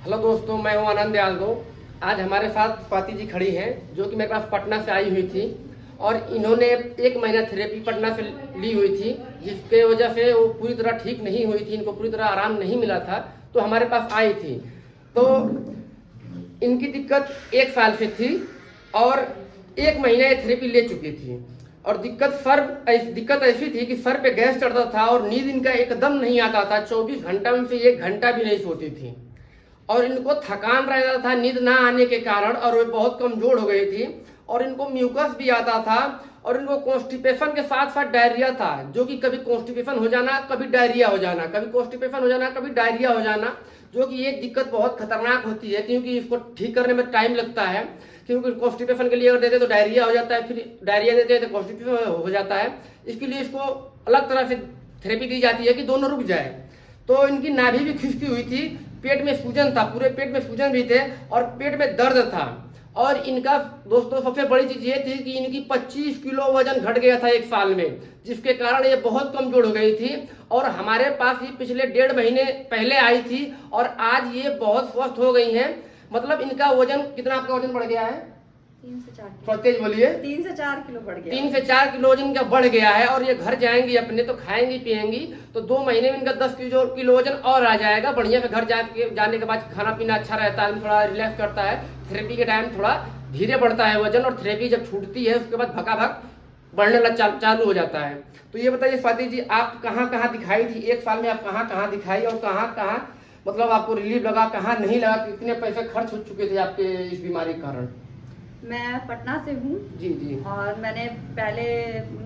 Hello दोस्तों, मैं हूँ आनंद यादव। आज हमारे साथ स्वाति जी खड़ी हैं जो कि मेरे पास पटना से आई हुई थी और इन्होंने 1 महीना थेरेपी पटना से ली हुई थी, जिसके वजह से वो पूरी तरह ठीक नहीं हुई थी, इनको पूरी तरह आराम नहीं मिला था। तो हमारे पास आई थी तो इनकी दिक्कत 1 साल से थी और 1 महीना ये थेरेपी ले चुकी थी। और दिक्कत ऐसी थी कि सर पे गैस चढ़ता था और नींद इनका एकदम नहीं आता था। 24 घंटा में से 1 घंटा भी नहीं सोती थी और इनको थकान रहता था नींद ना आने के कारण, और वे बहुत कमजोर हो गई थी और इनको म्यूकस भी आता था और इनको कॉन्स्टिपेशन के साथ साथ डायरिया था, जो कि कभी कॉन्स्टिपेशन हो जाना, कभी डायरिया हो जाना, कभी कॉन्स्टिपेशन हो जाना, कभी डायरिया हो जाना, जो कि ये दिक्कत बहुत खतरनाक होती है क्योंकि इसको ठीक करने में टाइम लगता है। क्योंकि कॉन्स्टिपेशन के लिए अगर देते तो डायरिया हो जाता है, फिर डायरिया देते हैं तो कॉन्स्टिपेशन हो जाता है। इसके लिए इसको अलग तरह से थेरेपी दी जाती है कि दोनों रुक जाए। तो इनकी नाभि भी खिसकी हुई थी, पेट में सूजन था, पूरे पेट में सूजन भी थे और पेट में दर्द था। और इनका दोस्तों सबसे बड़ी चीज ये थी कि इनकी 25 किलो वजन घट गया था 1 साल में, जिसके कारण ये बहुत कमजोर हो गई थी। और हमारे पास ये पिछले 1.5 महीने पहले आई थी और आज ये बहुत स्वस्थ हो गई हैं। मतलब इनका वजन कितना, आपका वजन बढ़ गया है? 3 से 4 थोड़ा तेज बोलिए। 3 से 4 किलो बढ़ गया। 3 से 4 किलो वजन इनका बढ़ गया है और ये घर जाएंगी अपने तो खाएंगी पिएंगी तो 2 महीने में इनका 10 किलो वजन और आ जाएगा। बढ़िया से घर जाने के बाद खाना पीना अच्छा रहता है, थोड़ा रिलैक्स करता है। थेरेपी के टाइम थोड़ा धीरे बढ़ता है वजन और थेरेपी जब छूटती है उसके बाद भकाभक बढ़ने लग चालू हो जाता है। तो ये बताइए स्वाति जी, आप कहाँ कहाँ दिखाई थी 1 साल में? आप कहाँ कहाँ दिखाई और कहाँ कहाँ मतलब आपको रिलीफ लगा, कहाँ नहीं लगा, कितने पैसे खर्च हो चुके थे आपके इस बीमारी के कारण? मैं पटना से हूँ जी जी। और मैंने पहले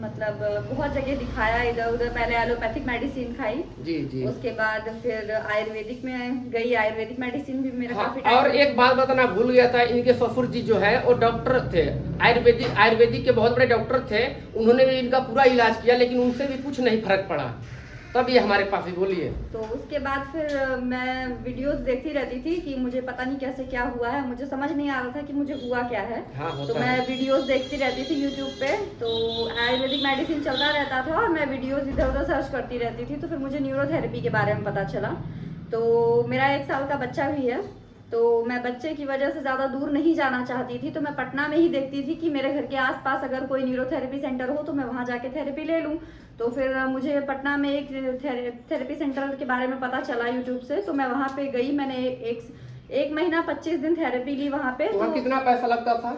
मतलब बहुत जगह दिखाया, इधर उधर। पहले एलोपैथिक मेडिसिन खाई, जी जी। उसके बाद फिर आयुर्वेदिक में गई। आयुर्वेदिक मेडिसिन भी मेरा हाँ, काफी टाइम। और एक बात बताना भूल गया था, इनके ससुर जी जो है वो डॉक्टर थे, आयुर्वेदिक के बहुत बड़े डॉक्टर थे। उन्होंने भी इनका पूरा इलाज किया लेकिन उनसे भी कुछ नहीं फर्क पड़ा, तब ये हमारे पास ही। बोलिए। तो उसके बाद फिर मैं वीडियोस देखती रहती थी कि मुझे पता नहीं कैसे क्या हुआ है, मुझे समझ नहीं आ रहा था कि मुझे हुआ क्या है। हाँ, तो मैं वीडियोस देखती रहती थी यूट्यूब पे, तो आयुर्वेदिक मेडिसिन चलता रहता था और मैं वीडियोस इधर उधर सर्च करती रहती थी। तो फिर मुझे न्यूरोथेरेपी के बारे में पता चला। तो मेरा 1 साल का बच्चा भी है, तो मैं बच्चे की वजह से ज़्यादा दूर नहीं जाना चाहती थी। तो मैं पटना में ही देखती थी कि मेरे घर के आसपास अगर कोई न्यूरोथेरेपी सेंटर हो तो मैं वहाँ जाके थेरेपी ले लूँ। तो फिर मुझे पटना में एक थेरेपी सेंटर के बारे में पता चला यूट्यूब से, तो मैं वहाँ पे गई। मैंने एक महीना 25 दिन थेरेपी ली वहाँ पे। तो कितना पैसा लगता था?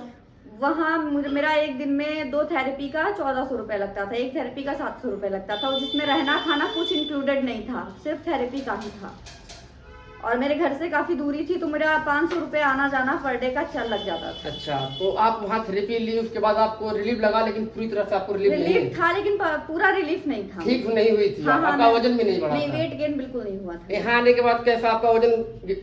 वहाँ मेरा एक दिन में 2 थेरेपी का 1400 रुपये लगता था, एक थेरेपी का 700 रुपये लगता था, जिसमें रहना खाना कुछ इंक्लूडेड नहीं था, सिर्फ थेरेपी का ही था। और मेरे घर से काफी दूरी थी तो मेरा 500 रुपये आना जाना पर डे का चल लग जाता था। अच्छा, तो आप वहाँ थेरेपी ली, उसके बाद आपको रिलीफ लगा, लेकिन पूरी तरह से आपको रिलीफ था, लेकिन पूरा रिलीफ नहीं था, ठीक नहीं हुई थी। हाँ, आपका वजन भी नहीं बढ़ा नहीं, था? वेट गेन बिल्कुल नहीं हुआ था। यहाँ आने के बाद कैसा आपका वजन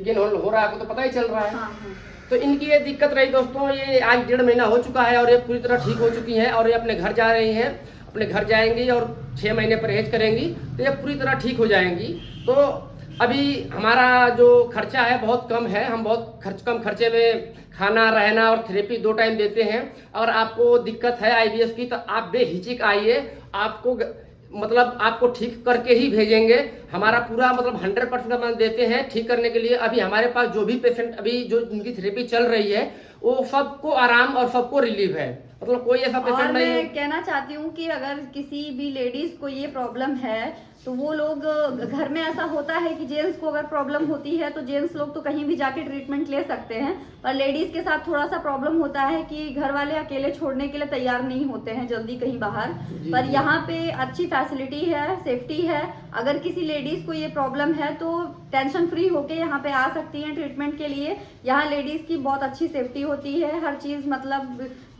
गेन हो रहा है आपको तो पता ही चल रहा है। हाँ, हाँ। तो इनकी ये दिक्कत रही दोस्तों, ये आज 1.5 महीना हो चुका है और ये पूरी तरह ठीक हो चुकी हैं और ये अपने घर जा रही हैं, अपने घर जाएंगी और 6 महीने परहेज करेंगी तो ये पूरी तरह ठीक हो जाएंगी। तो अभी हमारा जो खर्चा है बहुत कम है, हम बहुत कम खर्चे में खाना रहना और थेरेपी 2 टाइम देते हैं। और आपको दिक्कत है IBS की तो आप बेहिचक आइए, आपको ठीक करके ही भेजेंगे। हमारा पूरा 100% हम देते हैं ठीक करने के लिए। अभी हमारे पास जो भी पेशेंट अभी जो उनकी थेरेपी चल रही है वो सबको आराम और सबको रिलीफ है, कोई ऐसा पेशेंट नहीं। मैं कहना चाहती हूँ कि अगर किसी भी लेडीज को ये प्रॉब्लम है तो वो लोग, घर में ऐसा होता है कि जेंट्स को अगर प्रॉब्लम होती है तो जेंट्स लोग तो कहीं भी जाके ट्रीटमेंट ले सकते हैं, पर लेडीज के साथ थोड़ा सा प्रॉब्लम होता है कि घर वाले अकेले छोड़ने के लिए तैयार नहीं होते हैं जल्दी कहीं बाहर। पर यहाँ पे अच्छी फैसिलिटी है, सेफ्टी है। अगर किसी लेडीज को ये प्रॉब्लम है तो टेंशन फ्री होके यहाँ पे आ सकती हैं ट्रीटमेंट के लिए। यहाँ लेडीज की बहुत अच्छी सेफ्टी होती है, हर चीज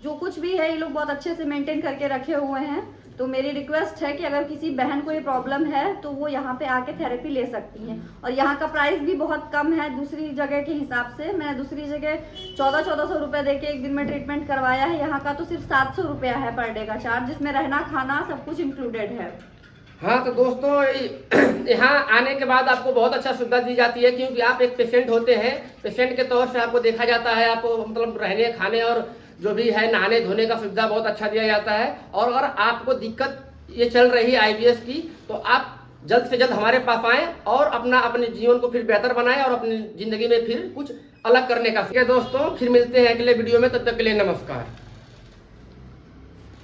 जो कुछ भी है ये लोग बहुत अच्छे से मेंटेन करके रखे हुए हैं। तो मेरी रिक्वेस्ट है कि अगर किसी बहन को ये प्रॉब्लम है तो वो यहाँ पे आके थेरेपी ले सकती हैं। और यहाँ का प्राइस भी बहुत कम है दूसरी जगह के हिसाब से। मैं दूसरी जगह 1400 रुपये दे के एक दिन में ट्रीटमेंट करवाया है, यहाँ का तो सिर्फ 700 रुपया है पर डे का चार्ज, जिसमें रहना खाना सब कुछ इंक्लूडेड है। हाँ, तो दोस्तों यहाँ आने के बाद आपको बहुत अच्छा सुविधा दी जाती है क्योंकि आप एक पेशेंट होते हैं, पेशेंट के तौर से आपको देखा जाता है, आपको रहने खाने और जो भी है नहाने धोने का सुविधा बहुत अच्छा दिया जाता है। और अगर आपको दिक्कत ये चल रही है IBS की तो आप जल्द से जल्द हमारे पास आएँ और अपने जीवन को फिर बेहतर बनाएं और अपनी ज़िंदगी में फिर कुछ अलग करने का। ठीक है दोस्तों, फिर मिलते हैं अगले वीडियो में, तब तक के लिए नमस्कार।